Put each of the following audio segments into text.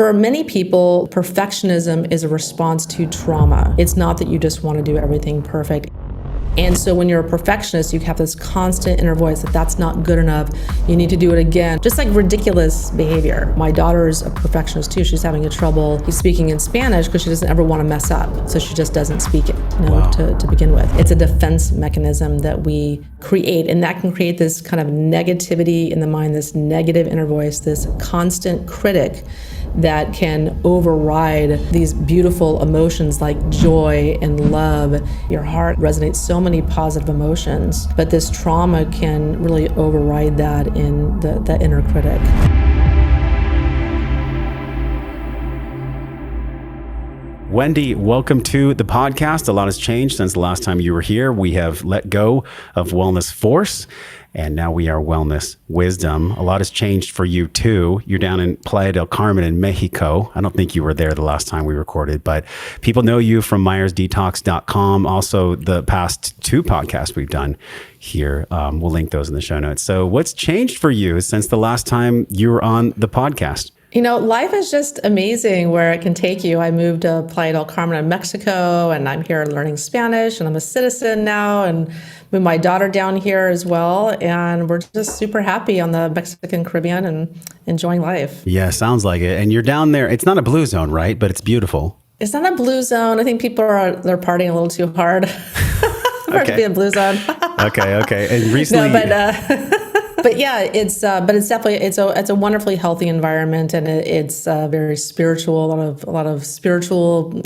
For many people, perfectionism is a response to trauma. It's not that you just want to do everything perfect. And so when you're a perfectionist, you have this constant inner voice that that's not good enough. You need to do it again. Just like ridiculous behavior. My daughter is a perfectionist too. She's having trouble speaking in Spanish because she doesn't ever want to mess up. So she just doesn't speak it, Wow. to begin with. It's a defense mechanism that we create, and that can create this kind of negativity in the mind, this negative inner voice, this constant critic that can override these beautiful emotions like joy and love. Your heart resonates so many positive emotions, but this trauma can really override that in the inner critic. Wendy, welcome to the podcast. A lot has changed since the last time you were here. We have let go of Wellness Force, and now we are Wellness Wisdom. A lot has changed for you too. You're down in Playa del Carmen in Mexico. I don't think you were there the last time we recorded, but people know you from MyersDetox.com. Also, the past 2 podcasts we've done here. We'll link those in the show notes. So what's changed for you since the last time you were on the podcast? You know, life is just amazing where it can take you. I moved to Playa del Carmen in Mexico, and I'm here learning Spanish, and I'm a citizen now, and moved my daughter down here as well. And we're just super happy on the Mexican Caribbean and enjoying life. Yeah, sounds like it. And you're down there. It's not a blue zone, right? But it's beautiful. It's not a blue zone. I think people they're partying a little too hard for it to be a blue zone. Okay. And recently, But yeah, it's definitely it's a wonderfully healthy environment, and it's very spiritual. A lot of spiritual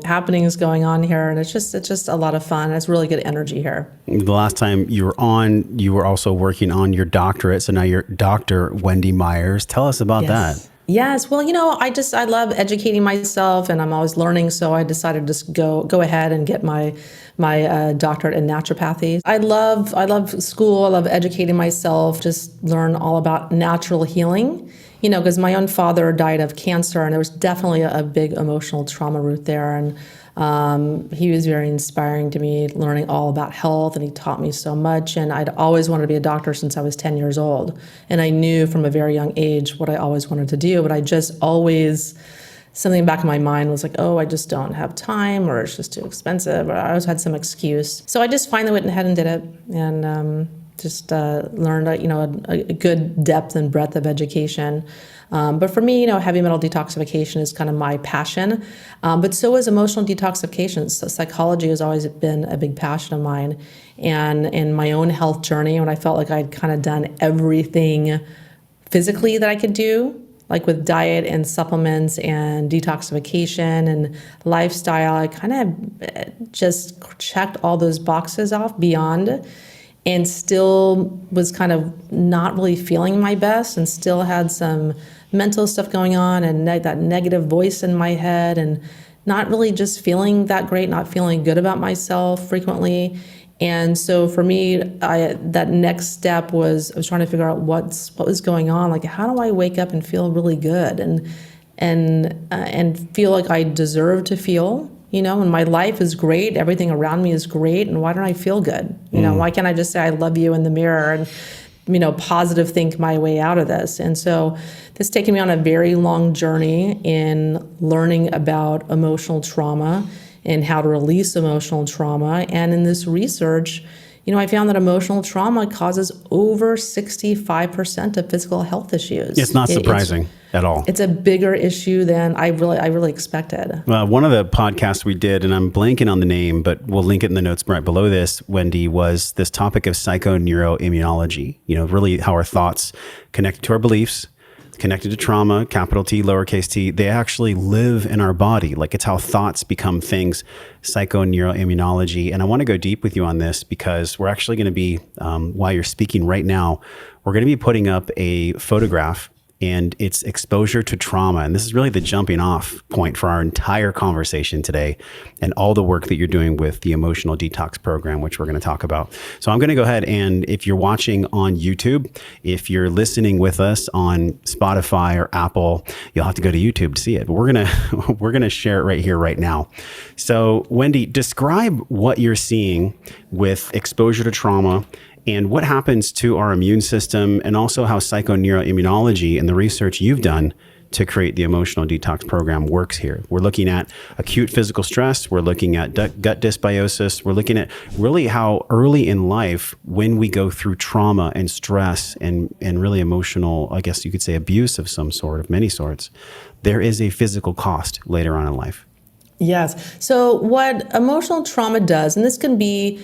happenings going on here, and it's just a lot of fun. It's really good energy here. The last time you were on, you were also working on your doctorate. So now you're Dr. Wendy Myers. Tell us about that. Yes. Well, I love educating myself, and I'm always learning. So I decided to just go ahead and get my doctorate in naturopathy. I love school. I love educating myself. Just learn all about natural healing. Because my own father died of cancer, and there was definitely a big emotional trauma root there. And he was very inspiring to me, learning all about health, and he taught me so much. And I'd always wanted to be a doctor since I was 10 years old. And I knew from a very young age what I always wanted to do, but I just always, something in the back of my mind was like, oh, I just don't have time, or it's just too expensive, or I always had some excuse. So I just finally went ahead and did it, and just learned a good depth and breadth of education. But for me, heavy metal detoxification is kind of my passion. But so is emotional detoxification. So psychology has always been a big passion of mine. And in my own health journey, when I felt like I'd kind of done everything physically that I could do, like with diet and supplements and detoxification and lifestyle, I kind of just checked all those boxes off beyond, and still was kind of not really feeling my best, and still had some mental stuff going on, and that negative voice in my head, and not really just feeling that great, not feeling good about myself frequently. And so for me, that next step was, I was trying to figure out what was going on. Like, how do I wake up and feel really good and feel like I deserve to feel, and my life is great, everything around me is great, and why don't I feel good? Why can't I just say I love you in the mirror and positive think my way out of this? And so this taken me on a very long journey in learning about emotional trauma and how to release emotional trauma. And in this research, I found that emotional trauma causes over 65% of physical health issues. It's not surprising at all. It's a bigger issue than I really expected. One of the podcasts we did, and I'm blanking on the name, but we'll link it in the notes right below this, Wendy, was this topic of psychoneuroimmunology. Really how our thoughts connect to our beliefs, connected to trauma, capital T, lowercase t. They actually live in our body. Like, it's how thoughts become things, psychoneuroimmunology. And I want to go deep with you on this because we're actually going to be, while you're speaking right now, we're going to be putting up a photograph, and it's exposure to trauma. And this is really the jumping off point for our entire conversation today and all the work that you're doing with the Emotional Detox program, which we're going to talk about. So I'm going to go ahead, and if you're watching on YouTube, if you're listening with us on Spotify or Apple, you'll have to go to YouTube to see it. But we're going to share it right here, right now. So Wendy, describe what you're seeing with exposure to trauma and what happens to our immune system, and also how psychoneuroimmunology and the research you've done to create the emotional detox program works here. We're looking at acute physical stress. We're looking at gut dysbiosis. We're looking at really how early in life, when we go through trauma and stress and really emotional, I guess you could say abuse of some sort, of many sorts, there is a physical cost later on in life. Yes. So what emotional trauma does, and this can be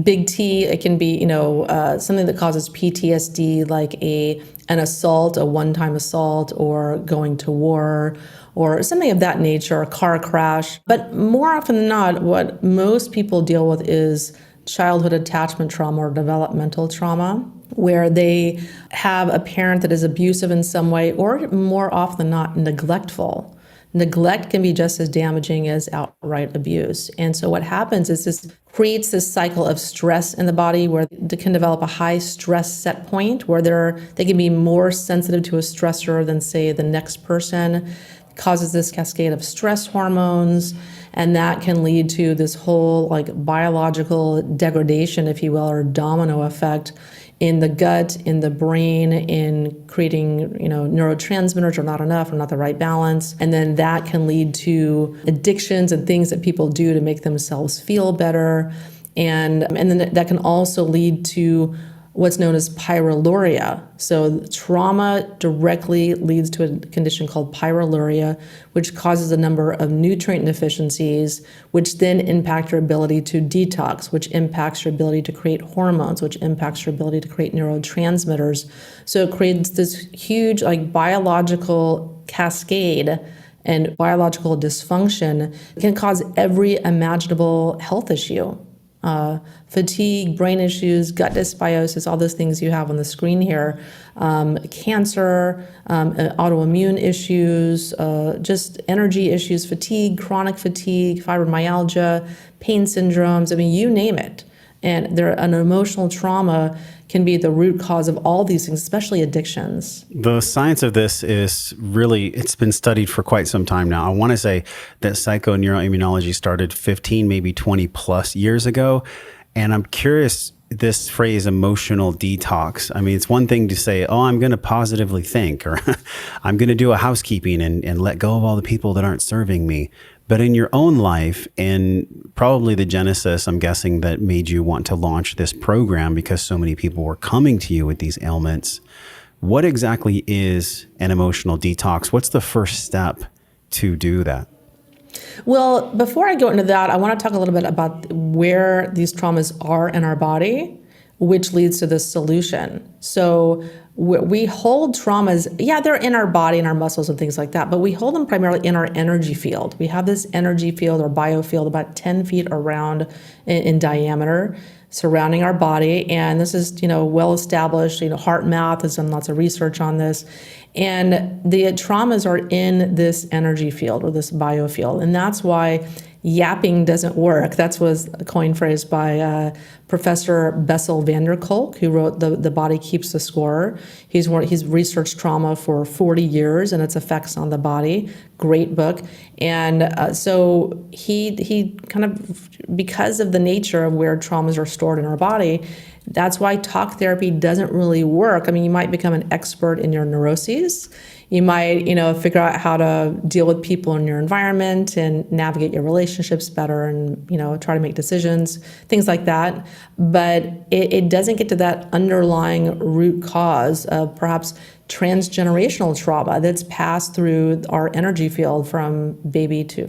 big T, it can be, something that causes PTSD, like an assault, a one-time assault, or going to war, or something of that nature, a car crash. But more often than not, what most people deal with is childhood attachment trauma or developmental trauma, where they have a parent that is abusive in some way, or more often than not, neglectful. Neglect can be just as damaging as outright abuse. And so what happens is this creates this cycle of stress in the body where they can develop a high stress set point where they can be more sensitive to a stressor than, say, the next person. It causes this cascade of stress hormones, and that can lead to this whole biological degradation, if you will, or domino effect in the gut, in the brain, in creating, neurotransmitters are not enough or not the right balance. And then that can lead to addictions and things that people do to make themselves feel better. And then that can also lead to what's known as pyroluria. So trauma directly leads to a condition called pyroluria, which causes a number of nutrient deficiencies, which then impact your ability to detox, which impacts your ability to create hormones, which impacts your ability to create neurotransmitters. So it creates this huge biological cascade, and biological dysfunction can cause every imaginable health issue. Fatigue, brain issues, gut dysbiosis, all those things you have on the screen here, cancer, autoimmune issues, just energy issues, fatigue, chronic fatigue, fibromyalgia, pain syndromes, you name it. And an emotional trauma can be the root cause of all these things, especially addictions. The science of this is really, it's been studied for quite some time now. I want to say that psychoneuroimmunology started 15, maybe 20 plus years ago. And I'm curious, this phrase emotional detox, it's one thing to say, oh, I'm going to positively think, or I'm going to do a housekeeping and let go of all the people that aren't serving me. But in your own life, and probably the genesis, I'm guessing, that made you want to launch this program because so many people were coming to you with these ailments. What exactly is an emotional detox? What's the first step to do that? Well, before I go into that, I want to talk a little bit about where these traumas are in our body, which leads to this solution. So we hold traumas, they're in our body and our muscles and things like that, but we hold them primarily in our energy field. We have this energy field or biofield about 10 feet around in diameter surrounding our body. And this is, well established, Heart Math has done lots of research on this. And the traumas are in this energy field or this biofield. And that's why yapping doesn't work. That was a coined phrase by Professor Bessel van der Kolk, who wrote The Body Keeps the Score. He's researched trauma for 40 years and its effects on the body. Great book. And so he kind of, because of the nature of where traumas are stored in our body, that's why talk therapy doesn't really work. You might become an expert in your neuroses. You might, figure out how to deal with people in your environment and navigate your relationships better and, try to make decisions, things like that. But it doesn't get to that underlying root cause of perhaps transgenerational trauma that's passed through our energy field from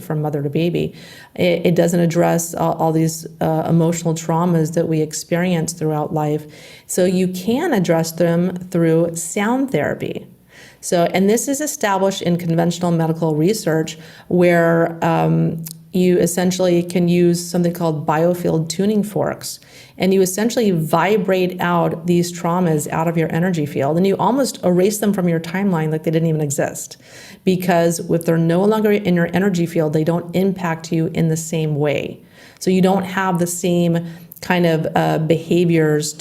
mother to baby. It doesn't address all these emotional traumas that we experience throughout life. So you can address them through sound therapy. And this is established in conventional medical research where you essentially can use something called Biofield tuning forks. And you essentially vibrate out these traumas out of your energy field, and you almost erase them from your timeline like they didn't even exist. Because if they're no longer in your energy field, they don't impact you in the same way. So you don't have the same kind of behaviors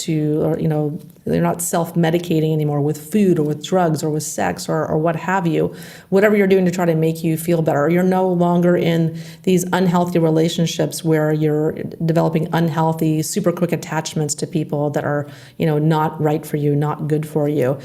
You're not self-medicating anymore with food or with drugs or with sex or what have you. Whatever you're doing to try to make you feel better. You're no longer in these unhealthy relationships where you're developing unhealthy, super quick attachments to people that are, not right for you, not good for you.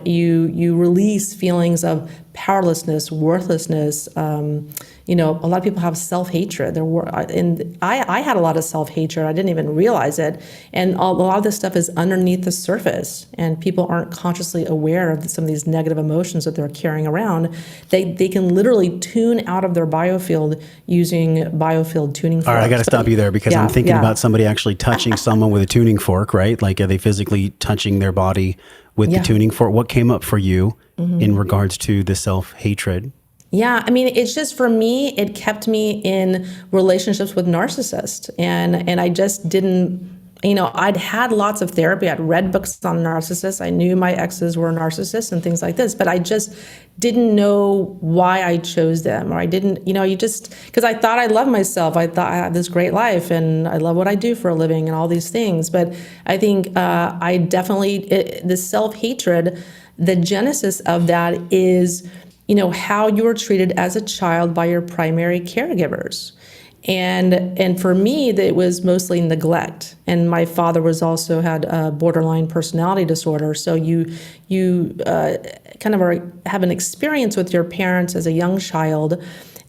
You release feelings of powerlessness, worthlessness. A lot of people have self-hatred. And I had a lot of self-hatred. I didn't even realize it. And a lot of this stuff is underneath the surface, and people aren't consciously aware of some of these negative emotions that they're carrying around. They can literally tune out of their biofield using biofield tuning forks. All right, I got to stop you there because I'm thinking about somebody actually touching someone with a tuning fork, right? Like, are they physically touching their body with the tuning fork? What came up for you in regards to the self-hatred? Yeah, it's just, for me, it kept me in relationships with narcissists. And I just didn't, I'd had lots of therapy. I'd read books on narcissists. I knew my exes were narcissists and things like this, but I just didn't know why I chose them. Or I didn't, because I thought I loved myself. I thought I had this great life and I love what I do for a living and all these things. But I think I definitely, the self-hatred, the genesis of that is, how you were treated as a child by your primary caregivers. And for me, it was mostly neglect. And my father also had a borderline personality disorder. So you kind of have an experience with your parents as a young child.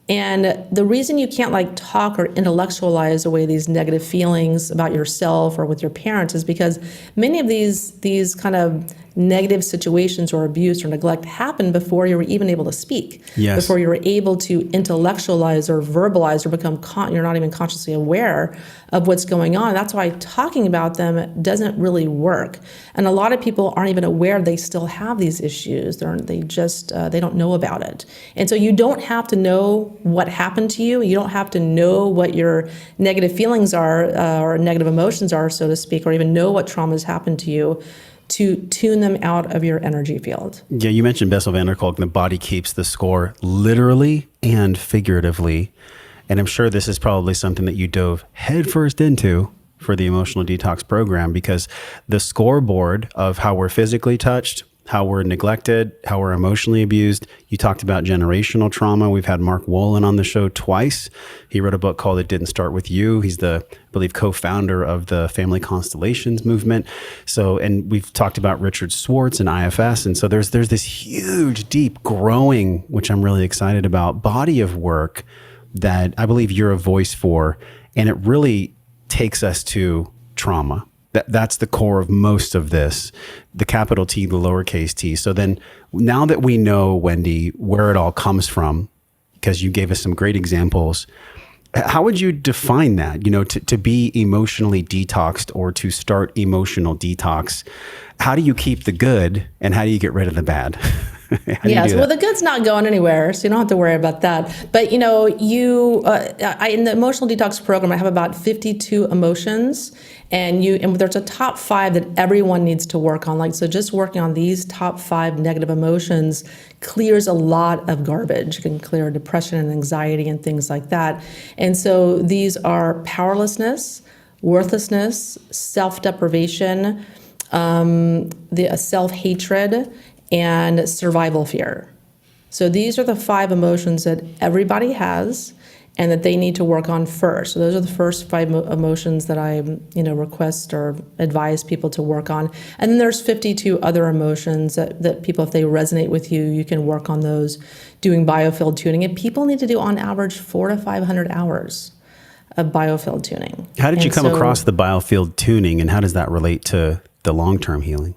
And the reason you can't talk or intellectualize away these negative feelings about yourself or with your parents is because many of these kind of negative situations or abuse or neglect happened before you were even able to speak. Yes. Before you were able to intellectualize or verbalize or become you're not even consciously aware of what's going on. That's why talking about them doesn't really work. And a lot of people aren't even aware they still have these issues. They don't know about it. And so you don't have to know what happened to you. You don't have to know what your negative feelings are or negative emotions are, so to speak, or even know what traumas happened to you to tune them out of your energy field. Yeah, you mentioned Bessel van der Kolk, the body keeps the score literally and figuratively. And I'm sure this is probably something that you dove headfirst into for the Emotional Detox program, because the scoreboard of how we're physically touched, how we're neglected, how we're emotionally abused. You talked about generational trauma. We've had Mark Wolin on the show twice. He wrote a book called It Didn't Start With You. He's the, I believe, co-founder of the Family Constellations movement. So, and we've talked about Richard Swartz and IFS. And so there's this huge, deep, growing, which I'm really excited about, body of work that I believe you're a voice for. And it really takes us to trauma. That's the core of most of this, the capital T, the lowercase t. So then now that we know, Wendy, where it all comes from, because you gave us some great examples, how would you define that, to be emotionally detoxed or to start emotional detox? How do you keep the good and how do you get rid of the bad? Yes, well, the good's not going anywhere, so you don't have to worry about that. But in the Emotional Detox program, I have about 52 emotions, and there's a top 5 that everyone needs to work on. So just working on these top 5 negative emotions clears a lot of garbage. It can clear depression and anxiety and things like that. And so these are powerlessness, worthlessness, self-deprivation, the self-hatred, and survival fear. So these are the 5 emotions that everybody has and that they need to work on first. So those are the first 5 emotions that I request or advise people to work on. And then there's 52 other emotions that people, if they resonate with you, you can work on those doing biofield tuning. And people need to do on average 400 to 500 hours of biofield tuning. How did you come across the biofield tuning, and how does that relate to the long-term healing?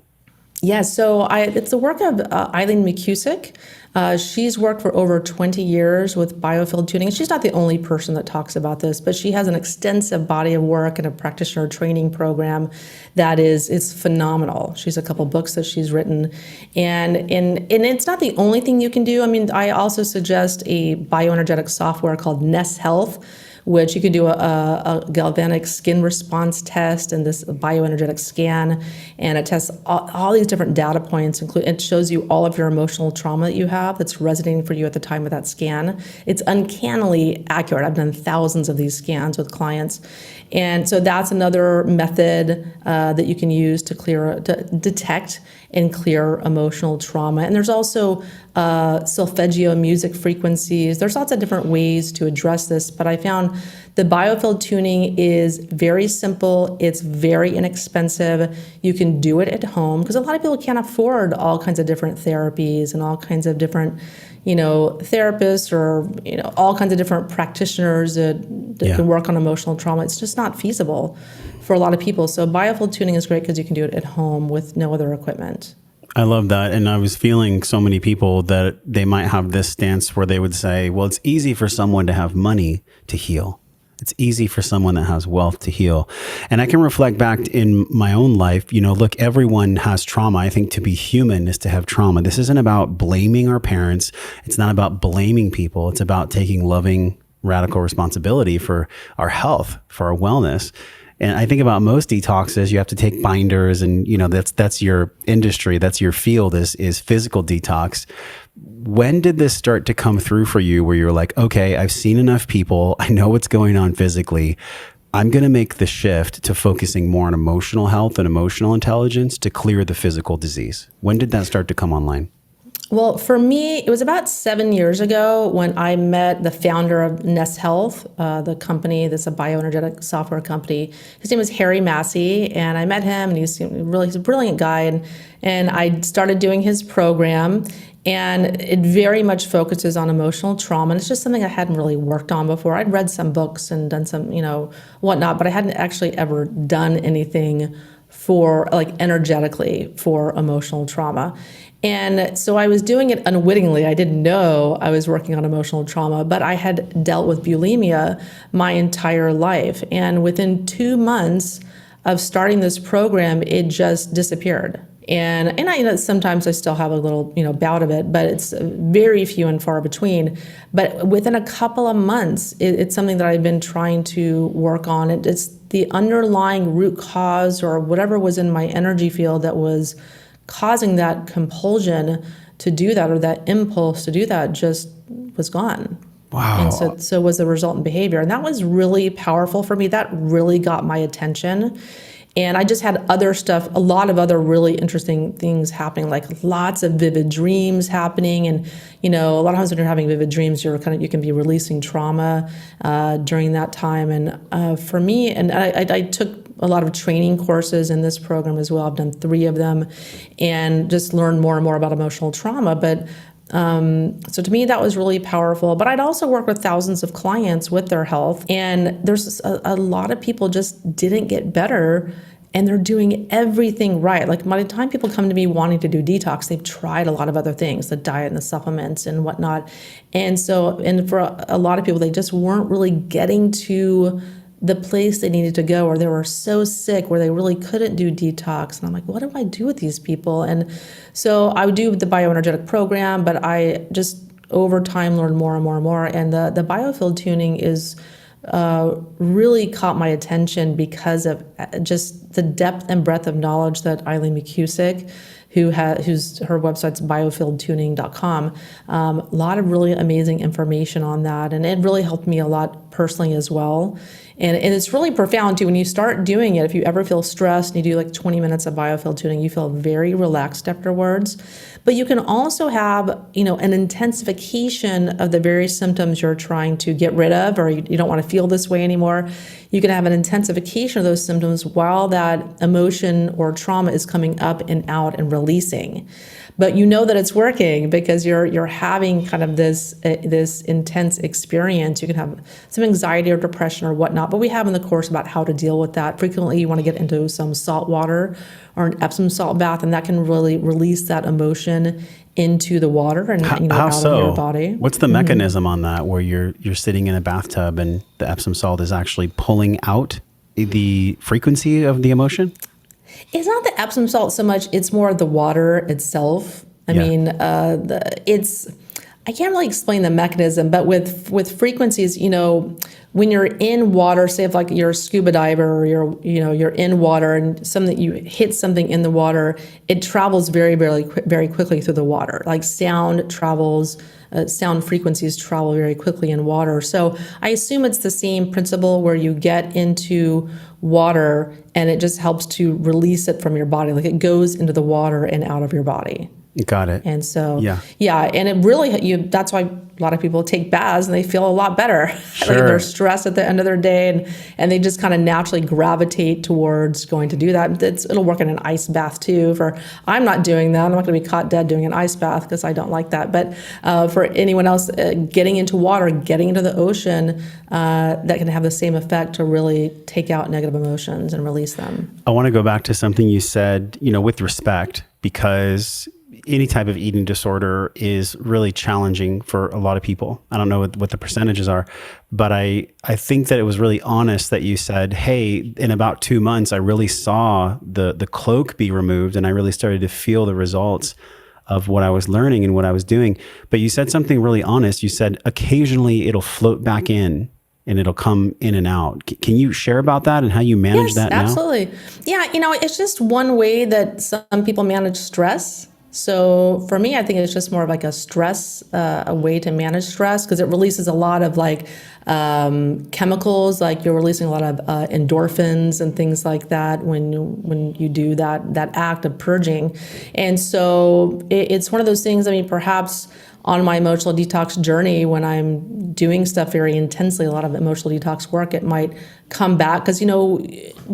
Yeah, so it's the work of Eileen McCusick. She's worked for over 20 years with biofield tuning. She's not the only person that talks about this, but she has an extensive body of work and a practitioner training program that is phenomenal. She's a couple books that she's written. And it's not the only thing you can do. I also suggest a bioenergetic software called Ness Health, which you can do a galvanic skin response test and this bioenergetic scan, and it tests all these different data points. It shows you all of your emotional trauma that you have that's resonating for you at the time of that scan. It's uncannily accurate. I've done thousands of these scans with clients. And so that's another method that you can use to detect and clear emotional trauma. And there's also solfeggio music frequencies. There's lots of different ways to address this, but I found the Biofield tuning is very simple. It's very inexpensive. You can do it at home because a lot of people can't afford all kinds of different therapies and all kinds of different, therapists or, all kinds of different practitioners that can work on emotional trauma. It's just not feasible for a lot of people. So Biofield tuning is great because you can do it at home with no other equipment. I love that. And I was feeling so many people that they might have this stance where they would say, well, it's easy for someone to have money to heal. It's easy for someone that has wealth to heal. And I can reflect back in my own life, look, everyone has trauma. I think to be human is to have trauma. This isn't about blaming our parents. It's not about blaming people. It's about taking loving, radical responsibility for our health, for our wellness. And I think about most detoxes, you have to take binders and, that's your industry. That's your field is physical detox. When did this start to come through for you where you're like, okay, I've seen enough people. I know what's going on physically. I'm going to make the shift to focusing more on emotional health and emotional intelligence to clear the physical disease. When did that start to come online? Well, for me, it was about 7 years ago when I met the founder of Ness Health, the company that's a bioenergetic software company. His name was Harry Massey, and I met him, and he's a brilliant guy. And I started doing his program, and it very much focuses on emotional trauma. And it's just something I hadn't really worked on before. I'd read some books and done some, whatnot, but I hadn't actually ever done anything for energetically for emotional trauma. And so I was doing it unwittingly. I didn't know I was working on emotional trauma, but I had dealt with bulimia my entire life. And within 2 months of starting this program, it just disappeared. And I sometimes I still have a little, bout of it, but it's very few and far between. But within a couple of months, it's something that I've been trying to work on. It's the underlying root cause or whatever was in my energy field that was causing that compulsion to do that or that impulse to do that just was gone. Wow. And so was the resultant behavior. And that was really powerful for me. That really got my attention. And I just had other stuff, a lot of other really interesting things happening, like lots of vivid dreams happening. And, a lot of times when you're having vivid dreams, you can be releasing trauma during that time. And for me, and I took a lot of training courses in this program as well. I've done 3 of them and just learned more and more about emotional trauma. But so to me, that was really powerful. But I'd also work with thousands of clients with their health. And there's a lot of people just didn't get better and they're doing everything right. Like by the time people come to me wanting to do detox, they've tried a lot of other things, the diet and the supplements and whatnot. And for a lot of people, they just weren't really getting to the place they needed to go, or they were so sick where they really couldn't do detox. And I'm like, what do I do with these people? And so I would do the bioenergetic program, but I just over time learned more and more and more. And the Biofield tuning is really caught my attention because of just the depth and breadth of knowledge that Eileen McCusick, whose her website's biofieldtuning.com, a lot of really amazing information on that. And it really helped me a lot personally as well. And it's really profound too. When you start doing it, if you ever feel stressed and you do like 20 minutes of Biofield tuning, you feel very relaxed afterwards. But you can also have, an intensification of the various symptoms you're trying to get rid of, or you don't want to feel this way anymore. You can have an intensification of those symptoms while that emotion or trauma is coming up and out and releasing. But you know that it's working because you're having kind of this intense experience. You can have some anxiety or depression or whatnot, but we have in the course about how to deal with that. Frequently, you want to get into some salt water or an Epsom salt bath, and that can really release that emotion into the water and how out so? of your body. What's the mechanism on that where you're sitting in a bathtub and the Epsom salt is actually pulling out the frequency of the emotion? It's not the Epsom salt so much. It's more the water itself. I mean, I can't really explain the mechanism, but with frequencies, when you're in water, say if like you're a scuba diver or you're in water and you hit something in the water, it travels very, very, very quickly through the water. Like sound frequencies travel very quickly in water. So I assume it's the same principle where you get into water and it just helps to release it from your body. Like it goes into the water and out of your body. Got it. And so, yeah. And it really, that's why a lot of people take baths and they feel a lot better. Sure. Like they're stressed at the end of their day and they just kind of naturally gravitate towards going to do that. It'll work in an ice bath too. I'm not doing that. I'm not going to be caught dead doing an ice bath because I don't like that. But for anyone else, getting into water, getting into the ocean, that can have the same effect to really take out negative emotions and release them. I want to go back to something you said, with respect, because any type of eating disorder is really challenging for a lot of people. I don't know what the percentages are, but I think that it was really honest that you said, hey, in about 2 months, I really saw the cloak be removed and I really started to feel the results of what I was learning and what I was doing. But you said something really honest. You said, occasionally it'll float back in and it'll come in and out. Can you share about that and how you manage that now? Absolutely. Yeah, it's just one way that some people manage stress. So for me, I think it's just more of like a way to manage stress because it releases a lot of like chemicals, like you're releasing a lot of endorphins and things like that when you do that act of purging. And so it's one of those things, perhaps on my emotional detox journey, when I'm doing stuff very intensely, a lot of emotional detox work, it might come back because,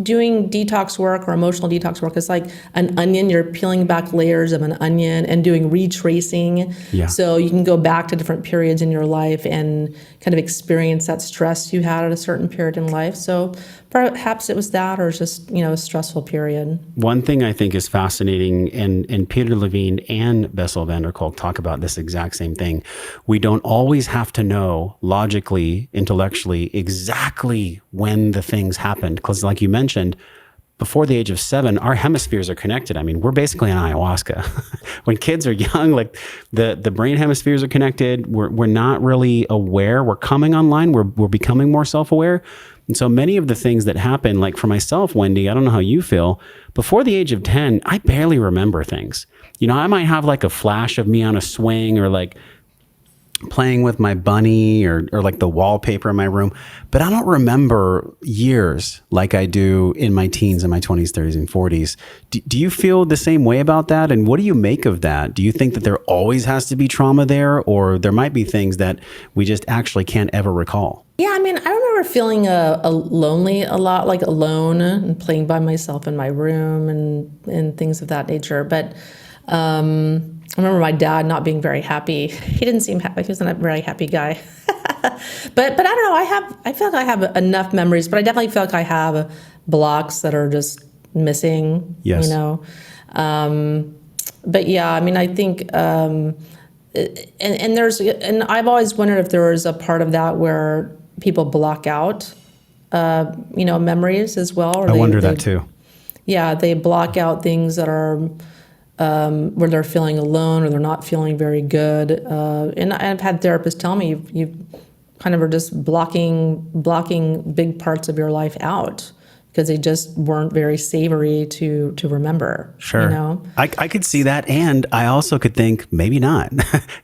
doing detox work or emotional detox work is like an onion. You're peeling back layers of an onion and doing retracing. Yeah. So you can go back to different periods in your life and kind of experience that stress you had at a certain period in life. So perhaps it was that or just, a stressful period. One thing I think is fascinating, and Peter Levine and Bessel van der Kolk talk about this exact same thing. We don't always have to know logically, intellectually, exactly when the things happened. Because like you mentioned, before the age of 7, our hemispheres are connected. We're basically on ayahuasca. When kids are young, like the brain hemispheres are connected. We're not really aware. We're coming online. We're becoming more self-aware. And so many of the things that happen, like for myself, Wendy, I don't know how you feel, before the age of 10, I barely remember things. I might have like a flash of me on a swing or like playing with my bunny or like the wallpaper in my room, but I don't remember years like I do in my teens and my 20s, 30s, and 40s. Do you feel the same way about that? And what do you make of that? Do you think that there always has to be trauma there, or there might be things that we just actually can't ever recall? Yeah, I remember feeling lonely a lot, like alone and playing by myself in my room and things of that nature. But I remember my dad not being very happy. He didn't seem happy. He wasn't a very happy guy. But I don't know. I feel like I have enough memories, but I definitely feel like I have blocks that are just missing. Yes. But yeah, I think, and I've always wondered if there was a part of that where people block out, memories as well. Or I wonder that too. Yeah, they block out things that are where they're feeling alone or they're not feeling very good. And I've had therapists tell me you kind of are just blocking big parts of your life out because they just weren't very savory to remember. Sure. I could see that. And I also could think maybe not,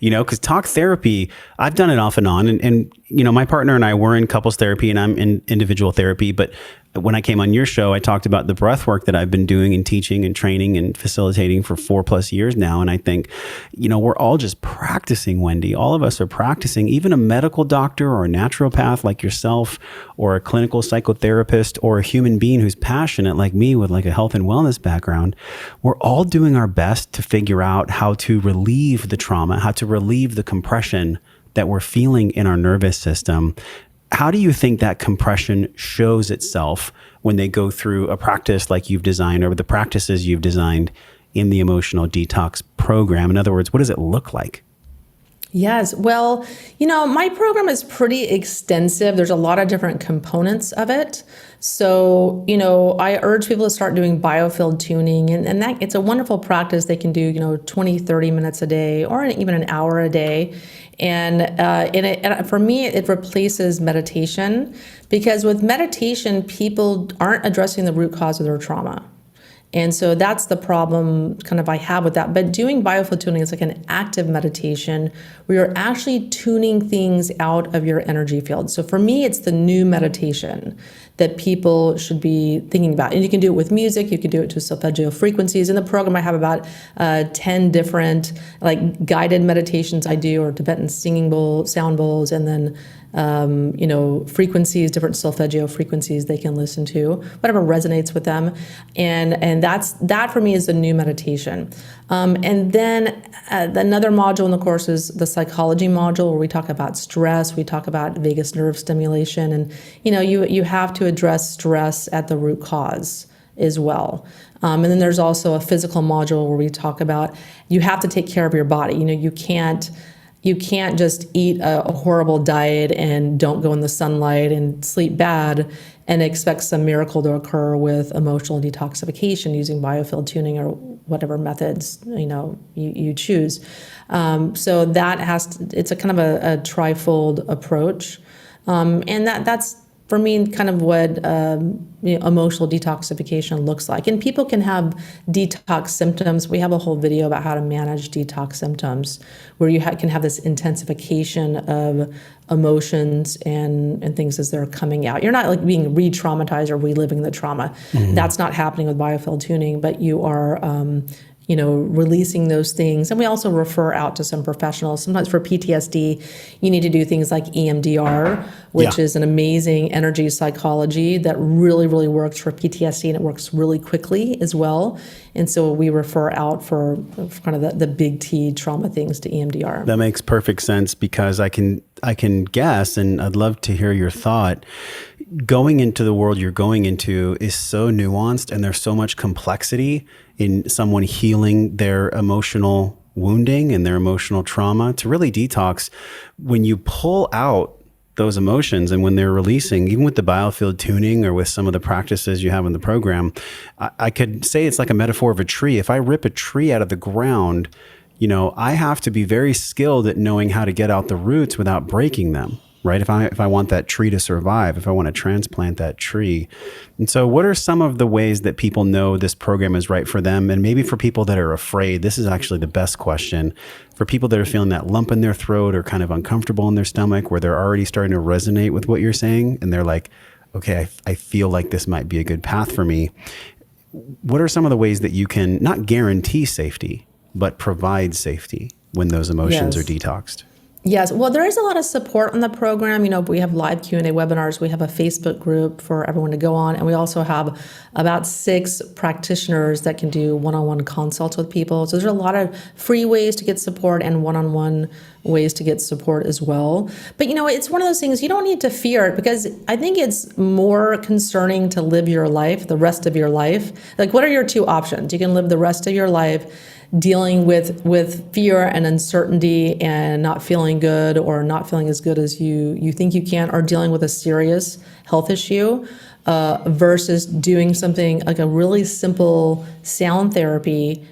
because talk therapy, I've done it off and on. And my partner and I were in couples therapy and I'm in individual therapy. But when I came on your show, I talked about the breath work that I've been doing and teaching and training and facilitating for 4+ years now. And I think, we're all just practicing, Wendy. All of us are practicing. Even a medical doctor or a naturopath like yourself or a clinical psychotherapist or a human being who's passionate like me with like a health and wellness background, we're all doing our best to figure out how to relieve the trauma, how to relieve the compression that we're feeling in our nervous system. How do you think that compression shows itself when they go through a practice like you've designed or the practices you've designed in the emotional detox program? In other words, what does it look like? Yes. Well, my program is pretty extensive. There's a lot of different components of it. So, I urge people to start doing Biofield tuning and that it's a wonderful practice. They can do, 20, 30 minutes a day or even an hour a day. And for me, it replaces meditation, because with meditation, people aren't addressing the root cause of their trauma. And so that's the problem kind of I have with that. But doing biofield tuning is like an active meditation where you're actually tuning things out of your energy field. So for me, it's the new meditation that people should be thinking about. And you can do it with music, you can do it to solfeggio frequencies. In the program, I have about 10 different like guided meditations I do, or Tibetan singing bowl, sound bowls, and then frequencies, different solfeggio frequencies they can listen to, whatever resonates with them. And that for me is the new meditation. And then another module in the course is the psychology module, where we talk about stress, we talk about vagus nerve stimulation, and you have to address stress at the root cause as well. And then there's also a physical module where we talk about you have to take care of your body. You can't just eat a horrible diet and don't go in the sunlight and sleep bad and expect some miracle to occur with emotional detoxification using biofield tuning or whatever methods you choose. So it's a kind of a trifold approach, and that's for me kind of what emotional detoxification looks like. And people can have detox symptoms. We have a whole video about how to manage detox symptoms, where you can have this intensification of emotions and things as they're coming out. You're not like being re-traumatized or reliving the trauma. Mm-hmm. That's not happening with biofield tuning, but you are releasing those things. And we also refer out to some professionals. Sometimes for PTSD, you need to do things like EMDR, which is an amazing energy psychology that really, really works for PTSD, and it works really quickly as well. And so we refer out for kind of the big T trauma things to EMDR. That makes perfect sense, because I can guess, and I'd love to hear your thought. Going into the world you're going into is so nuanced, and there's so much complexity in someone healing their emotional wounding and their emotional trauma. To really detox, when you pull out those emotions and when they're releasing, even with the biofield tuning or with some of the practices you have in the program, I could say it's like a metaphor of a tree. If I rip a tree out of the ground, I have to be very skilled at knowing how to get out the roots without breaking them. Right? If I want that tree to survive, if I want to transplant that tree. And so what are some of the ways that people know this program is right for them? And maybe for people that are afraid, this is actually the best question. For people that are feeling that lump in their throat or kind of uncomfortable in their stomach, where they're already starting to resonate with what you're saying, and they're like, okay, I feel like this might be a good path for me. What are some of the ways that you can not guarantee safety, but provide safety when those emotions are detoxed? Yes. Well, there is a lot of support on the program. We have live Q&A webinars. We have a Facebook group for everyone to go on. And we also have about 6 practitioners that can do one-on-one consults with people. So there's a lot of free ways to get support and one-on-one ways to get support as well. But, it's one of those things you don't need to fear it, because I think it's more concerning to live your life, the rest of your life. Like, what are your 2 options? You can live the rest of your life dealing with fear and uncertainty and not feeling good, or not feeling as good as you think you can, or dealing with a serious health issue, versus doing something like a really simple sound therapy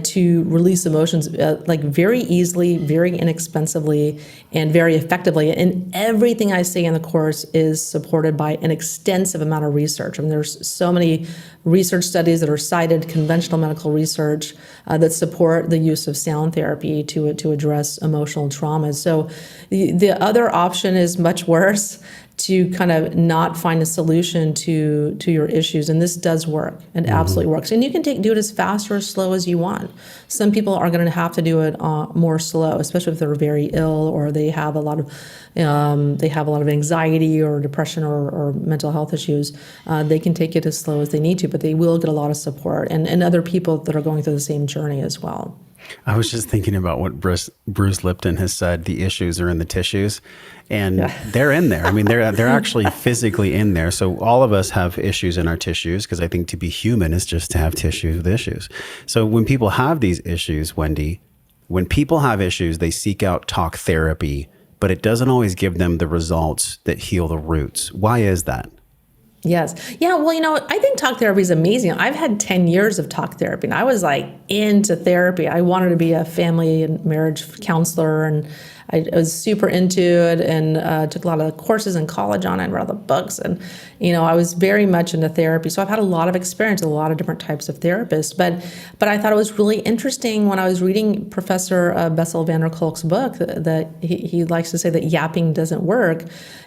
to release emotions like very easily, very inexpensively, and very effectively. And everything I say in the course is supported by an extensive amount of research. I mean, there's so many research studies that are cited, conventional medical research that support the use of sound therapy to address emotional traumas. So the other option is much worse, to kind of not find a solution to your issues. And this does work. It absolutely works. And you can do it as fast or as slow as you want. Some people are going to have to do it more slow, especially if they're very ill, or they have a lot of anxiety or depression or mental health issues. They can take it as slow as they need to, but they will get a lot of support, and other people that are going through the same journey as well. I was just thinking about what Bruce Lipton has said. The issues are in the tissues, and they're in there. I mean, they're actually physically in there. So all of us have issues in our tissues, because I think to be human is just to have tissues with issues. So when people have these issues, Wendy, when people have issues, they seek out talk therapy, but it doesn't always give them the results that heal the roots. Why is that? Yes. Yeah. Well, I think talk therapy is amazing. I've had 10 years of talk therapy, and I was like into therapy. I wanted to be a family and marriage counselor, and I was super into it and took a lot of courses in college on it, and read all the books. And, I was very much into therapy. So I've had a lot of experience with a lot of different types of therapists. But I thought it was really interesting when I was reading Professor Bessel van der Kolk's book that he likes to say that yapping doesn't work.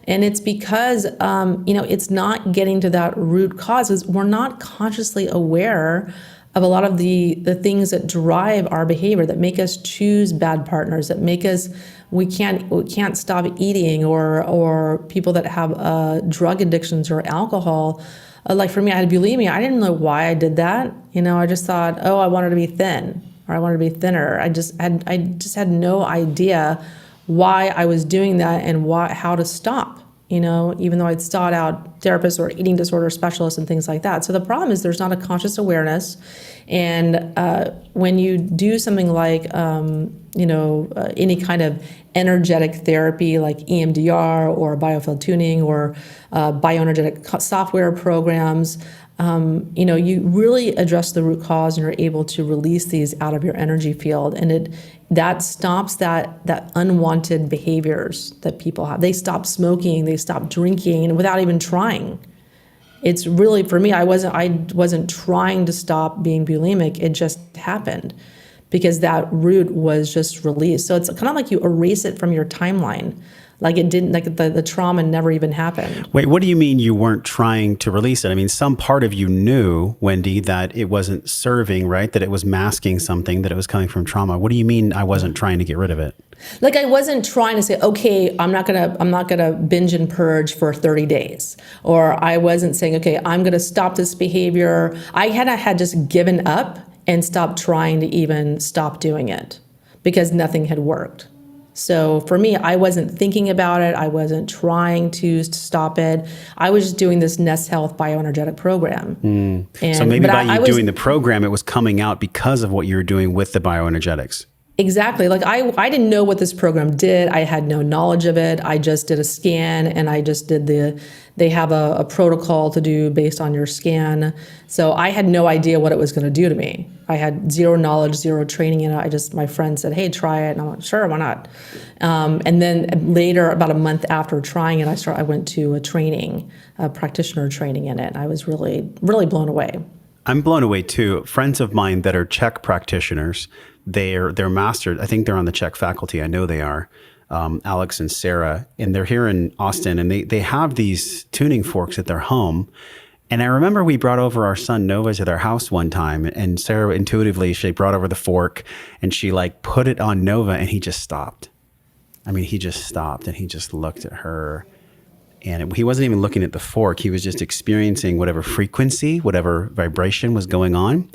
And it's because, it's not getting to that root cause. Is we're not consciously aware of a lot of the things that drive our behavior, that make us choose bad partners, that make us we can't stop eating, or people that have drug addictions or alcohol. Like for me, I had bulimia. I didn't know why I did that. I just thought, oh, I wanted to be thin, or I wanted to be thinner. I just had no idea why I was doing that and how to stop. Even though I'd sought out therapists or eating disorder specialists and things like that. So the problem is there's not a conscious awareness. And when you do something like, any kind of energetic therapy like EMDR or Biofield tuning or bioenergetic software programs, you really address the root cause and you're able to release these out of your energy field. And that stops that unwanted behaviors that people have. They stop smoking, they stop drinking, and without even trying. It's really, for me, I wasn't trying to stop being bulimic. It just happened because that root was just released. So it's kind of like you erase it from your timeline. Like it didn't, like the trauma never even happened. Wait, what do you mean you weren't trying to release it? I mean, some part of you knew, Wendy, that it wasn't serving, right? That it was masking something, that it was coming from trauma. What do you mean I wasn't trying to get rid of it? Like I wasn't trying to say, okay, I'm not gonna binge and purge for 30 days. Or I wasn't saying, okay, I'm gonna stop this behavior. I had just given up and stopped trying to even stop doing it because nothing had worked. So for me, I wasn't thinking about it. I wasn't trying to stop it. I was just doing this Nest Health bioenergetic program. So maybe by you doing the program, it was coming out because of what you were doing with the bioenergetics. Exactly. Like I didn't know what this program did. I had no knowledge of it. I just did a scan and I just did they have a protocol to do based on your scan. So I had no idea what it was going to do to me. I had zero knowledge, zero training in it. My friend said, hey, try it. And I'm like, sure, why not? And then later, about a month after trying it, I went to a practitioner training in it. I was really, really blown away. I'm blown away too. Friends of mine that are Czech practitioners, they're mastered. I think they're on the Czech faculty. I know they are. Alex and Sarah, and they're here in Austin, and they have these tuning forks at their home. And I remember we brought over our son Nova to their house one time, and Sarah intuitively, she brought over the fork and she put it on Nova, and he just stopped. I mean, he just stopped and he just looked at her, and he wasn't even looking at the fork. He was just experiencing whatever frequency, whatever vibration was going on.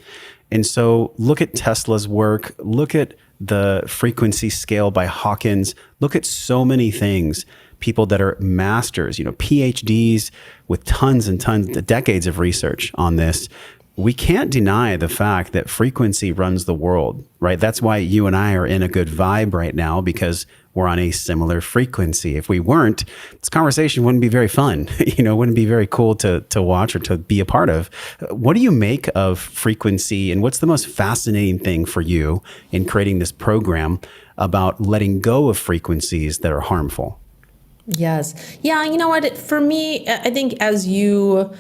And so look at Tesla's work, look at the frequency scale by Hawkins, look at so many things, people that are masters, PhDs with tons and tons, decades of research on this. We can't deny the fact that frequency runs the world, right? That's why you and I are in a good vibe right now, because we're on a similar frequency. If we weren't, this conversation wouldn't be very fun. Wouldn't be very cool to watch or to be a part of. What do you make of frequency, and what's the most fascinating thing for you in creating this program about letting go of frequencies that are harmful? Yes. Yeah, you know what? For me, I think as you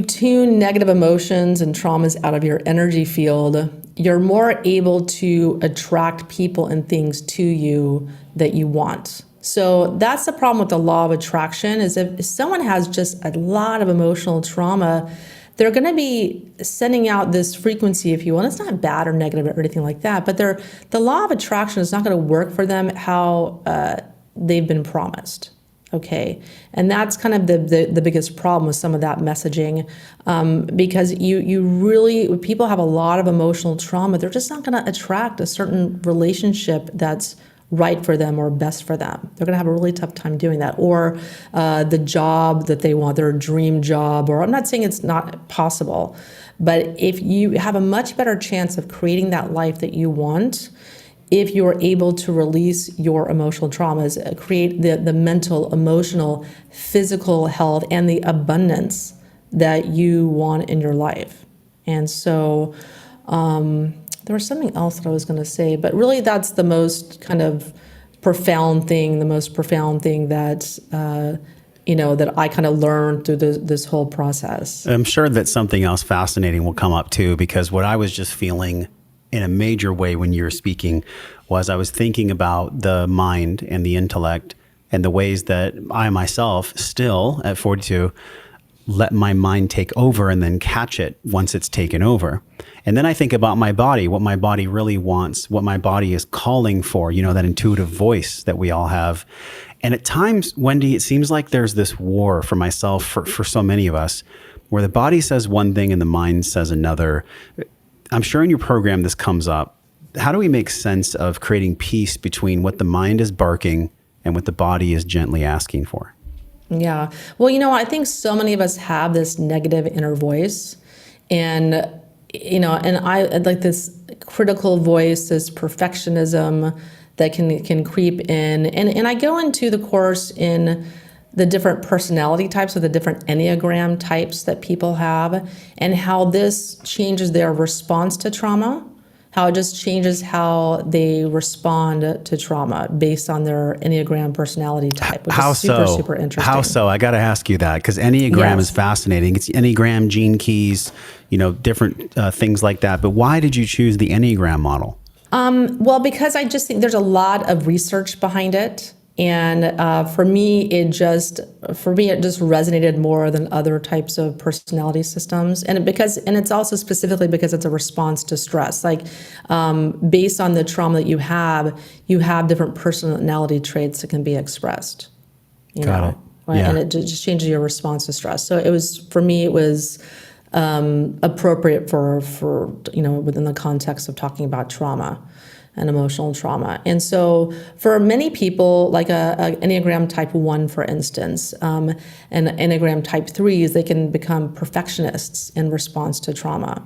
tune negative emotions and traumas out of your energy field, you're more able to attract people and things to you that you want. So that's the problem with the law of attraction, is if someone has just a lot of emotional trauma, they're going to be sending out this frequency, if you will. And it's not bad or negative or anything like that, but the law of attraction is not going to work for them how they've been promised. Okay. And that's kind of the biggest problem with some of that messaging, because you really, when people have a lot of emotional trauma, they're just not going to attract a certain relationship that's right for them or best for them. They're going to have a really tough time doing that. Or the job that they want, their dream job, or I'm not saying it's not possible, but if you have a much better chance of creating that life that you want, if you're able to release your emotional traumas, create the mental, emotional, physical health, and the abundance that you want in your life. And so there was something else that I was going to say, but really that's the most kind of profound thing, the most profound thing that, that I kind of learned through this whole process. I'm sure that something else fascinating will come up too, because what I was just feeling in a major way when you were speaking was I was thinking about the mind and the intellect and the ways that I myself still at 42 let my mind take over and then catch it once it's taken over. And then I think about my body, what my body really wants, what my body is calling for, that intuitive voice that we all have. And at times, Wendy, it seems like there's this war for myself, for so many of us, where the body says one thing and the mind says another. I'm sure in your program this comes up. How do we make sense of creating peace between what the mind is barking and what the body is gently asking for? Yeah. Well, I think so many of us have this negative inner voice, and I like this critical voice, this perfectionism that can creep in. And I go into the course in the different personality types or the different Enneagram types that people have, and how this changes their response to trauma, how it just changes how they respond to trauma based on their Enneagram personality type, which is super interesting. How so? I got to ask you that, because Enneagram is fascinating. It's Enneagram, gene keys, different things like that. But why did you choose the Enneagram model? Well, because I just think there's a lot of research behind it. And for me, it just resonated more than other types of personality systems, and it's also specifically because it's a response to stress. Like based on the trauma that you have different personality traits that can be expressed. Got it. Right? Yeah. And it just changes your response to stress. So it was appropriate for within the context of talking about trauma and emotional trauma. And so for many people, like a Enneagram type 1, for instance, and Enneagram type 3s, they can become perfectionists in response to trauma.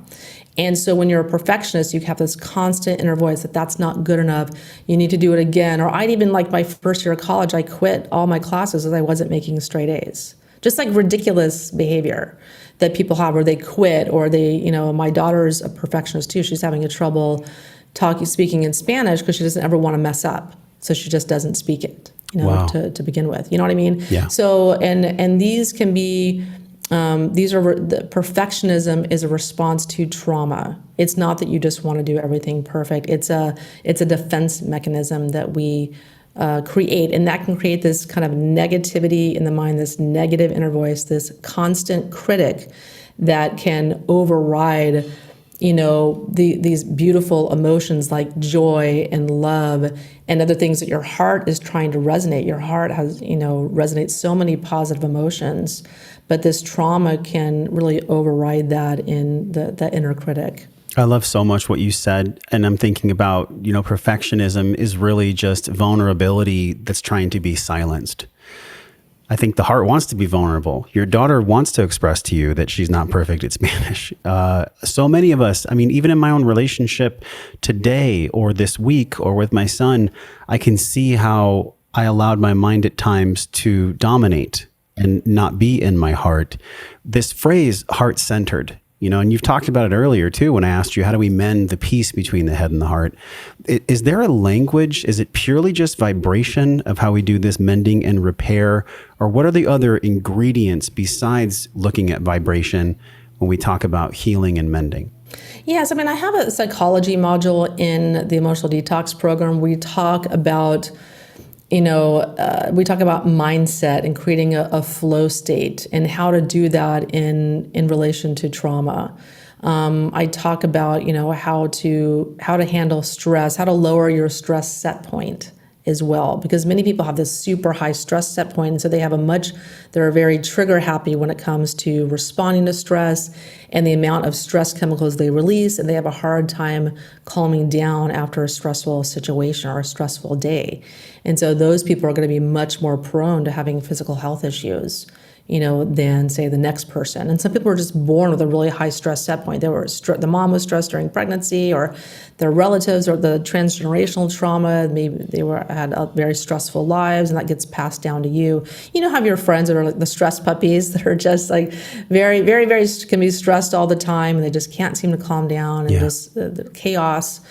And so when you're a perfectionist, you have this constant inner voice that that's not good enough, you need to do it again. Or I'd even, like my first year of college, I quit all my classes as I wasn't making straight A's. Just like ridiculous behavior that people have, where they quit, or my daughter's a perfectionist too. She's having trouble speaking in Spanish because she doesn't ever want to mess up. So she just doesn't speak it, Wow. to begin with. You know what I mean? Yeah. So, and these can be, the perfectionism is a response to trauma. It's not that you just want to do everything perfect. It's a defense mechanism that we create, and that can create this kind of negativity in the mind, this negative inner voice, this constant critic that can override these beautiful emotions like joy and love and other things that your heart is trying to resonate. Your heart has, resonates so many positive emotions, but this trauma can really override that in the inner critic. I love so much what you said. And I'm thinking about, perfectionism is really just vulnerability that's trying to be silenced. I think the heart wants to be vulnerable. Your daughter wants to express to you that she's not perfect at Spanish. So many of us, even in my own relationship today or this week or with my son, I can see how I allowed my mind at times to dominate and not be in my heart. This phrase, heart-centered, and you've talked about it earlier too, when I asked you, how do we mend the peace between the head and the heart? Is there a language? Is it purely just vibration of how we do this mending and repair? Or what are the other ingredients besides looking at vibration when we talk about healing and mending? Yes, I have a psychology module in the Emotional Detox program. We talk about mindset and creating a flow state and how to do that in relation to trauma. I talk about, how to handle stress, how to lower your stress set point as well, because many people have this super high stress set point, and so they're very trigger happy when it comes to responding to stress and the amount of stress chemicals they release, and they have a hard time calming down after a stressful situation or a stressful day. And so those people are going to be much more prone to having physical health issues, than say the next person. And some people are just born with a really high stress set point. The mom was stressed during pregnancy, or their relatives, or the transgenerational trauma. Maybe they had very stressful lives, and that gets passed down to you. Have your friends that are like the stress puppies that are just like very, very, very can be stressed all the time, and they just can't seem to calm down, and just the chaos.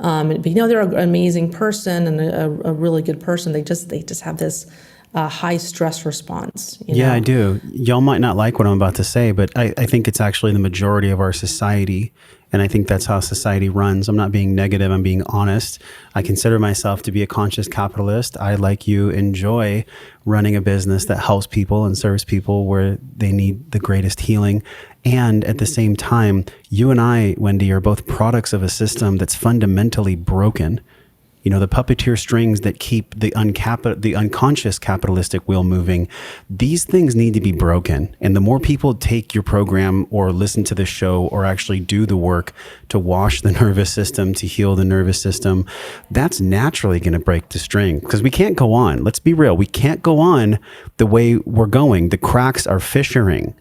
But they're an amazing person and a really good person. They just have this high stress response. Yeah, I do. Y'all might not like what I'm about to say, but I think it's actually the majority of our society. And I think that's how society runs. I'm not being negative. I'm being honest. I consider myself to be a conscious capitalist. I, like you, enjoy running a business that helps people and serves people where they need the greatest healing. And at the same time, you and I, Wendy, are both products of a system that's fundamentally broken. The puppeteer strings that keep the unconscious capitalistic wheel moving, these things need to be broken. And the more people take your program or listen to the show or actually do the work to wash the nervous system, to heal the nervous system, that's naturally going to break the string, because we can't go on. Let's be real. We can't go on the way we're going. The cracks are fissuring.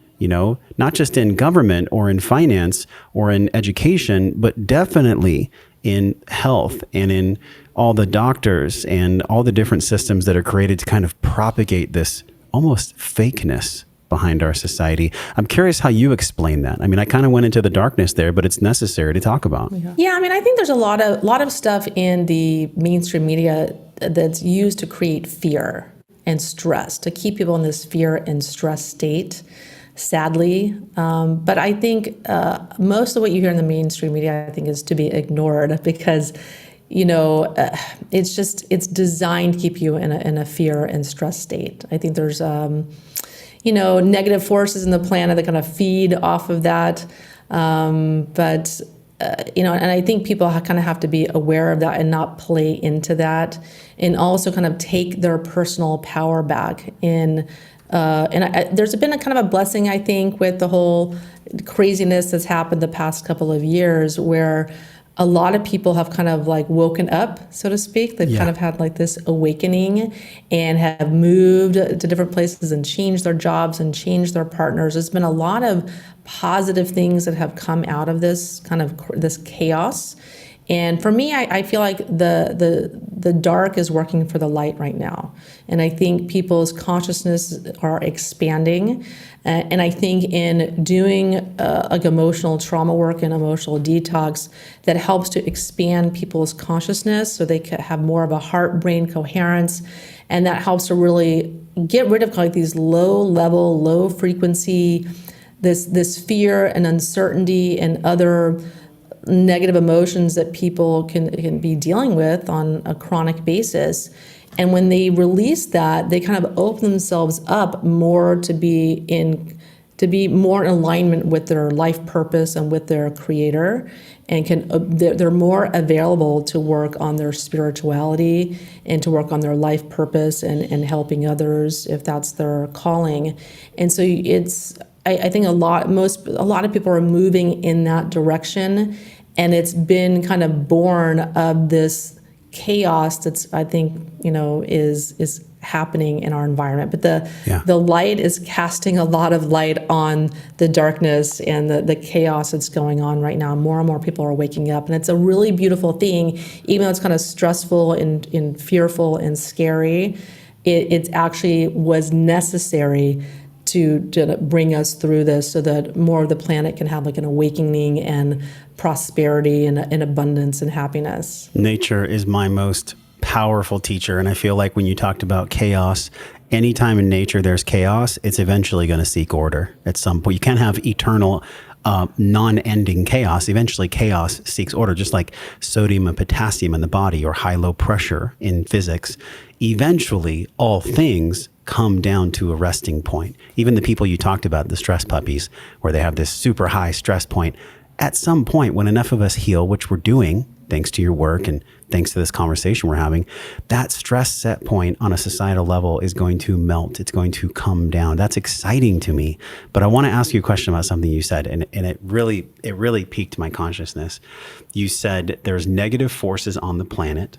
Not just in government or in finance or in education, but definitely in health and in all the doctors and all the different systems that are created to kind of propagate this almost fakeness behind our society. I'm curious how you explain that. I mean, I kind of went into the darkness there, but it's necessary to talk about. Yeah, I mean, I think there's a lot of stuff in the mainstream media that's used to create fear and stress, to keep people in this fear and stress state, sadly. But I think most of what you hear in the mainstream media, I think, is to be ignored, because it's designed to keep you in a fear and stress state. I think there's negative forces in the planet that kind of feed off of that. And I think people kind of have to be aware of that and not play into that, and also kind of take their personal power back there's been a kind of a blessing, I think, with the whole craziness that's happened the past couple of years, where a lot of people have kind of like woken up, so to speak. They've kind of had like this awakening and have moved to different places and changed their jobs and changed their partners. There's been a lot of positive things that have come out of this kind of this chaos. And for me, I feel like the dark is working for the light right now. And I think people's consciousness are expanding. And I think in doing like emotional trauma work and emotional detox, that helps to expand people's consciousness so they can have more of a heart-brain coherence. And that helps to really get rid of like these low-level, low-frequency, this fear and uncertainty and other negative emotions that people can be dealing with on a chronic basis. And when they release that, they kind of open themselves up more to be more in alignment with their life purpose and with their creator, and they're more available to work on their spirituality and to work on their life purpose and helping others if that's their calling. And so I think a lot of people are moving in that direction, and it's been kind of born of this chaos that's, I think, is happening in our environment. But the light is casting a lot of light on the darkness and the chaos that's going on right now. More and more people are waking up, and it's a really beautiful thing. Even though it's kind of stressful and fearful and scary, it actually was necessary to bring us through this, so that more of the planet can have like an awakening and prosperity and abundance and happiness. Nature is my most powerful teacher. And I feel like when you talked about chaos, anytime in nature there's chaos, it's eventually going to seek order at some point. You can't have eternal non-ending chaos. Eventually chaos seeks order, just like sodium and potassium in the body, or high-low pressure in physics. Eventually all things come down to a resting point. Even the people you talked about, the stress puppies, where they have this super high stress point, at some point when enough of us heal, which we're doing thanks to your work and thanks to this conversation we're having, that stress set point on a societal level is going to melt. It's going to come down. That's exciting to me. But I want to ask you a question about something you said, and it really piqued my consciousness. You said there's negative forces on the planet,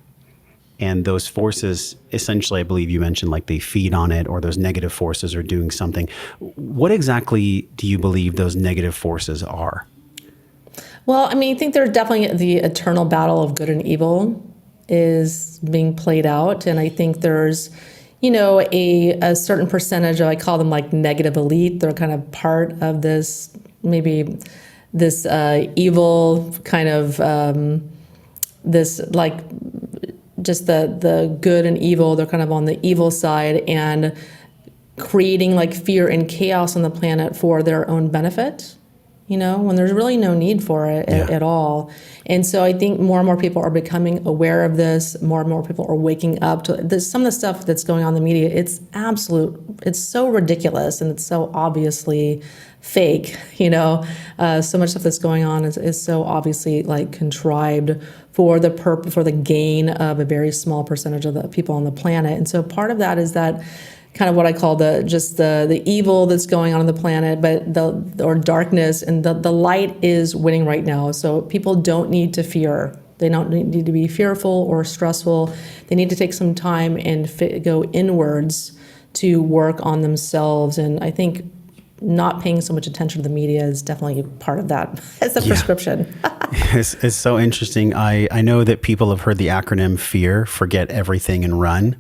and those forces, essentially, I believe you mentioned, like they feed on it, or those negative forces are doing something. What exactly do you believe those negative forces are? Well, I mean, I think there's definitely the eternal battle of good and evil is being played out. And I think there's, a certain percentage of, I call them like negative elite. They're kind of part of this, maybe this evil kind of this like just the good and evil. They're kind of on the evil side and creating like fear and chaos on the planet for their own benefit, when there's really no need for it at all. And so I think more and more people are becoming aware of this. More and more people are waking up to this. Some of the stuff that's going on in the media, it's so ridiculous and it's so obviously fake, so much stuff that's going on is so obviously like contrived for the gain of a very small percentage of the people on the planet. And so part of that is that kind of what I call the evil that's going on the planet, or darkness, and the light is winning right now. So people don't need to fear. They don't need to be fearful or stressful. They need to take some time and go inwards to work on themselves. And I think not paying so much attention to the media is definitely part of that. It's the prescription. It's so interesting. I know that people have heard the acronym FEAR, forget everything and run.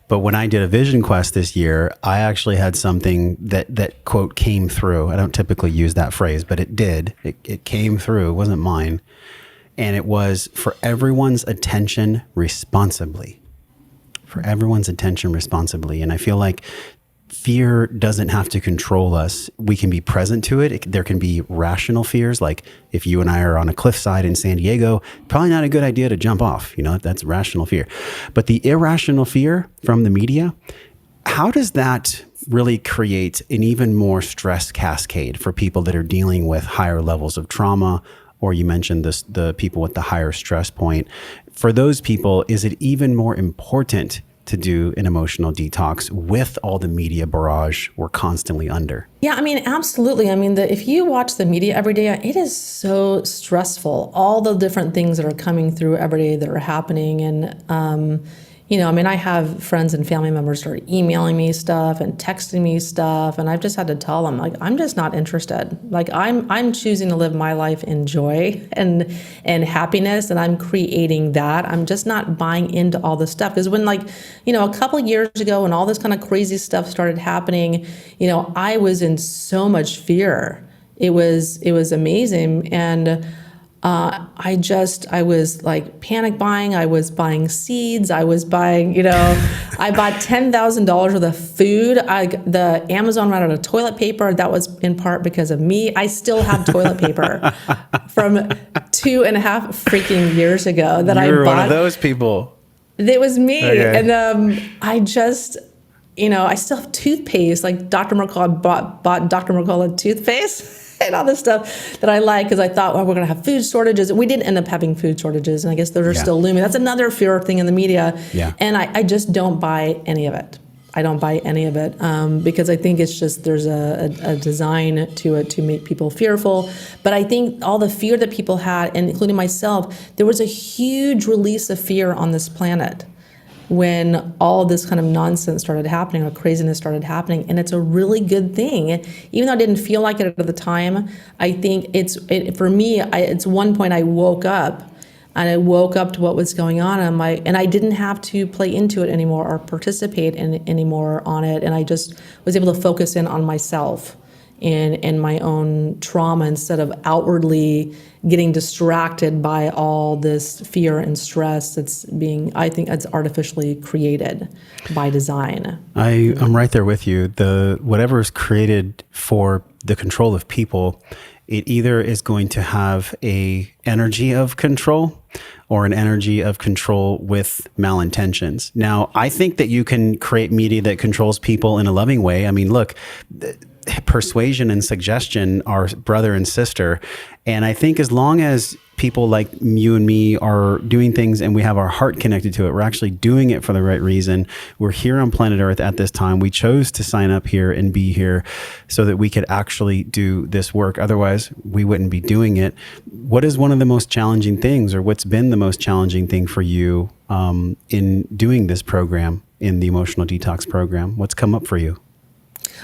But when I did a vision quest this year, I actually had something that quote came through. I don't typically use that phrase, but it did. It came through. It wasn't mine. And it was for everyone's attention responsibly. For everyone's attention responsibly. And I feel like fear doesn't have to control us. We can be present to it. There can be rational fears, like if you and I are on a cliffside in San Diego, probably not a good idea to jump off. That's rational fear. But the irrational fear from the media, how does that really create an even more stress cascade for people that are dealing with higher levels of trauma? Or you mentioned the people with the higher stress point. For those people, is it even more important to do an emotional detox with all the media barrage we're constantly under? Yeah, absolutely. If you watch the media every day, it is so stressful. All the different things that are coming through every day that are happening. And, I have friends and family members that are emailing me stuff and texting me stuff. And I've just had to tell them, like, I'm just not interested. Like, I'm choosing to live my life in joy and happiness. And I'm creating that. I'm just not buying into all this stuff. Because when a couple of years ago, when all this kind of crazy stuff started happening, I was in so much fear. It was amazing. And I was like panic buying. I was buying seeds. I was buying, I bought $10,000 worth of food. The Amazon ran out of toilet paper. That was in part because of me. I still have toilet paper from 2.5 freaking years ago that I bought. You're one of those people. It was me. Okay. And I still have toothpaste. Like Dr. Mercola bought Dr. Mercola toothpaste. And all this stuff that I like because I thought, well, we're going to have food shortages. We did end up having food shortages, and I guess those are still looming. That's another fear thing in the media. Yeah. And I just don't buy any of it. I don't buy any of it because I think it's just there's a design to it to make people fearful. But I think all the fear that people had, and including myself, there was a huge release of fear on this planet when all this kind of nonsense started happening or craziness started happening. And it's a really good thing. Even though I didn't feel like it at the time, I think for me, it's one point I woke up to what was going on. And I didn't have to play into it anymore or participate anymore on it. And I just was able to focus in on myself and my own trauma instead of outwardly getting distracted by all this fear and stress I think it's artificially created by design. I'm right there with you. Whatever is created for the control of people, it either is going to have a energy of control or an energy of control with malintentions. Now, I think that you can create media that controls people in a loving way. Look, persuasion and suggestion are brother and sister. And I think as long as people like you and me are doing things and we have our heart connected to it, we're actually doing it for the right reason. We're here on planet Earth at this time. We chose to sign up here and be here so that we could actually do this work. Otherwise, we wouldn't be doing it. What is one of the most challenging things, or what's been the most challenging thing for you in doing this program, in the Emotional Detox program? What's come up for you?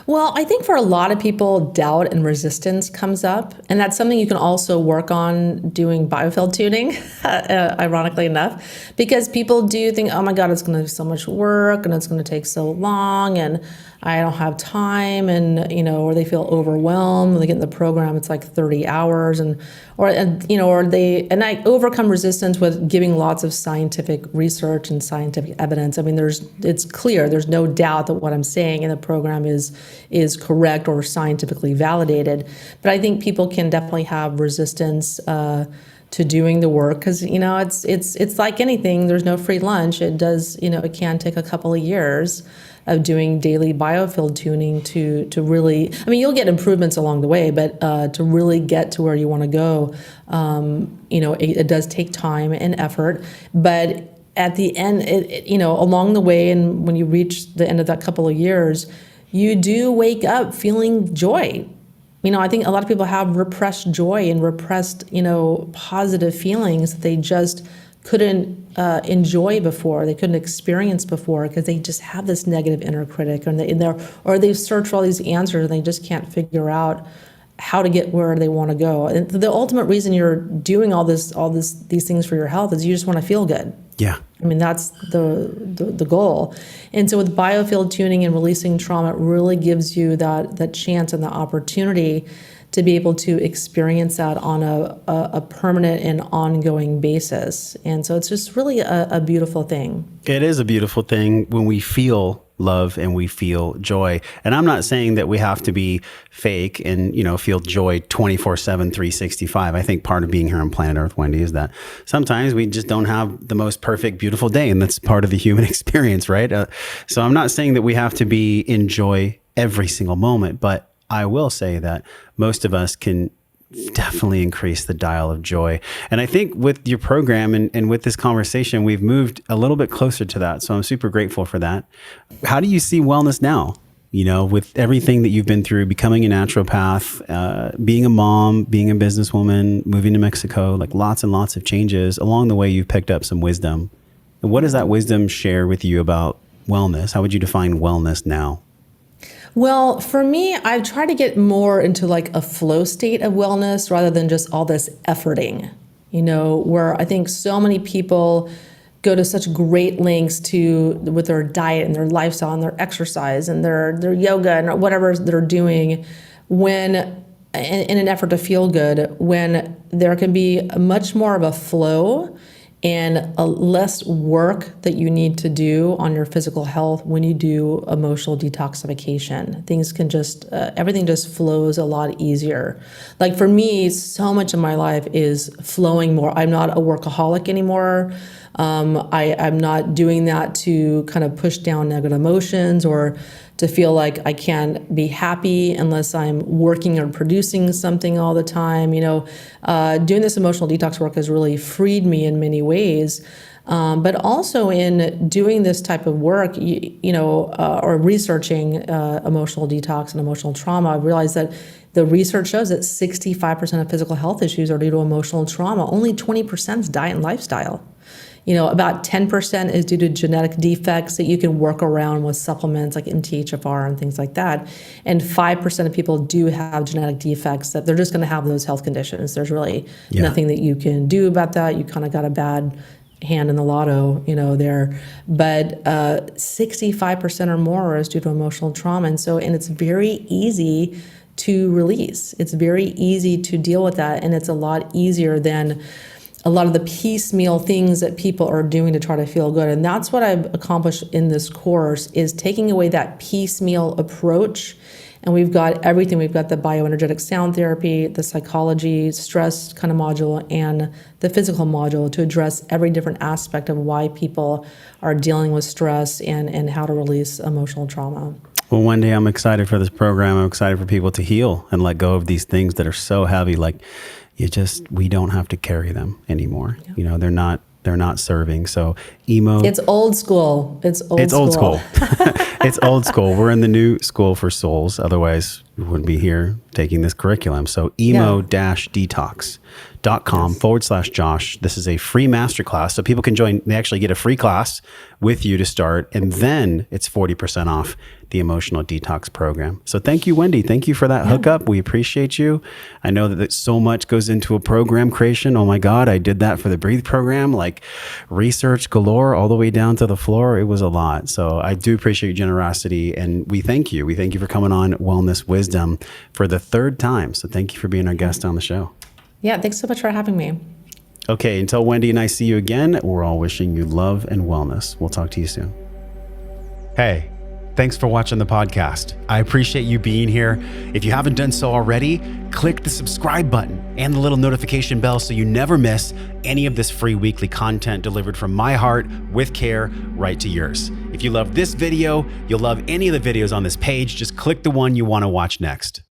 Well, I think for a lot of people, doubt and resistance comes up. And that's something you can also work on doing Biofield tuning, ironically enough, because people do think, oh my God, it's going to be so much work and it's going to take so long. And I don't have time, and or they feel overwhelmed when they get in the program. It's like 30 hours, or I overcome resistance with giving lots of scientific research and scientific evidence. I mean, it's clear, there's no doubt that what I'm saying in the program is correct or scientifically validated. But I think people can definitely have resistance to doing the work, because it's like anything. There's no free lunch. It does, it can take a couple of years of doing daily biofield tuning to really, I mean, you'll get improvements along the way, but to really get to where you want to go, it does take time and effort. But at the end, along the way, and when you reach the end of that couple of years, you do wake up feeling joy. I think a lot of people have repressed joy and repressed, positive feelings that they just couldn't enjoy before, they couldn't experience before, because they just have this negative inner critic, or they've searched for all these answers and they just can't figure out how to get where they want to go. And the ultimate reason you're doing these things for your health is you just want to feel good. Yeah. I mean, that's the goal. And so with biofield tuning and releasing trauma, it really gives you that chance and the opportunity to be able to experience that on a permanent and ongoing basis. And so it's just really a beautiful thing. It is a beautiful thing when we feel love and we feel joy. And I'm not saying that we have to be fake and, feel joy 24/7, 365. I think part of being here on planet Earth, Wendy, is that sometimes we just don't have the most perfect, beautiful day. And that's part of the human experience, right? So I'm not saying that we have to be in joy every single moment, but I will say that most of us can definitely increase the dial of joy. And I think with your program and with this conversation, we've moved a little bit closer to that. So I'm super grateful for that. How do you see wellness now? With everything that you've been through, becoming a naturopath, being a mom, being a businesswoman, moving to Mexico, like lots and lots of changes. Along the way, you've picked up some wisdom. And what does that wisdom share with you about wellness? How would you define wellness now? Well, for me, I've tried to get more into like a flow state of wellness rather than just all this efforting, where I think so many people go to such great lengths with their diet and their lifestyle and their exercise and their yoga and whatever they're doing in an effort to feel good, when there can be much more of a flow and a less work that you need to do on your physical health when you do emotional detoxification. Things can everything just flows a lot easier. Like for me, so much of my life is flowing more. I'm not a workaholic anymore. I'm not doing that to kind of push down negative emotions or to feel like I can't be happy unless I'm working or producing something all the time. Doing this emotional detox work has really freed me in many ways. But also in doing this type of work, or researching emotional detox and emotional trauma, I realized that the research shows that 65% of physical health issues are due to emotional trauma. Only 20% is diet and lifestyle. About 10% is due to genetic defects that you can work around with supplements like MTHFR and things like that. And 5% of people do have genetic defects that they're just going to have those health conditions. There's really nothing that you can do about that. You kind of got a bad hand in the lotto, there. But 65% or more is due to emotional trauma. And it's very easy to release. It's very easy to deal with that. And it's a lot easier than a lot of the piecemeal things that people are doing to try to feel good. And that's what I've accomplished in this course, is taking away that piecemeal approach. And we've got everything. We've got the bioenergetic sound therapy, the psychology, stress kind of module, and the physical module to address every different aspect of why people are dealing with stress and how to release emotional trauma. Well, Wendy, I'm excited for this program. I'm excited for people to heal and let go of these things that are so heavy. Like we don't have to carry them anymore. Yeah. They're not serving. So it's old school. It's old school. It's old school. We're in the new school for souls. Otherwise we wouldn't be here taking this curriculum. So emo-detox.com/Josh. This is a free masterclass. So people can join. They actually get a free class with you to start. And then it's 40% off the Emotional Detox program. So thank you, Wendy. Thank you for that hookup. We appreciate you. I know that so much goes into a program creation. Oh my God, I did that for the Breathe program, like research galore all the way down to the floor. It was a lot. So I do appreciate your generosity, and we thank you. We thank you for coming on Wellness Wisdom for the third time. So thank you for being our guest on the show. Yeah, thanks so much for having me. Okay, until Wendy and I see you again, we're all wishing you love and wellness. We'll talk to you soon. Hey, thanks for watching the podcast. I appreciate you being here. If you haven't done so already, click the subscribe button and the little notification bell so you never miss any of this free weekly content delivered from my heart with care right to yours. If you love this video, you'll love any of the videos on this page. Just click the one you want to watch next.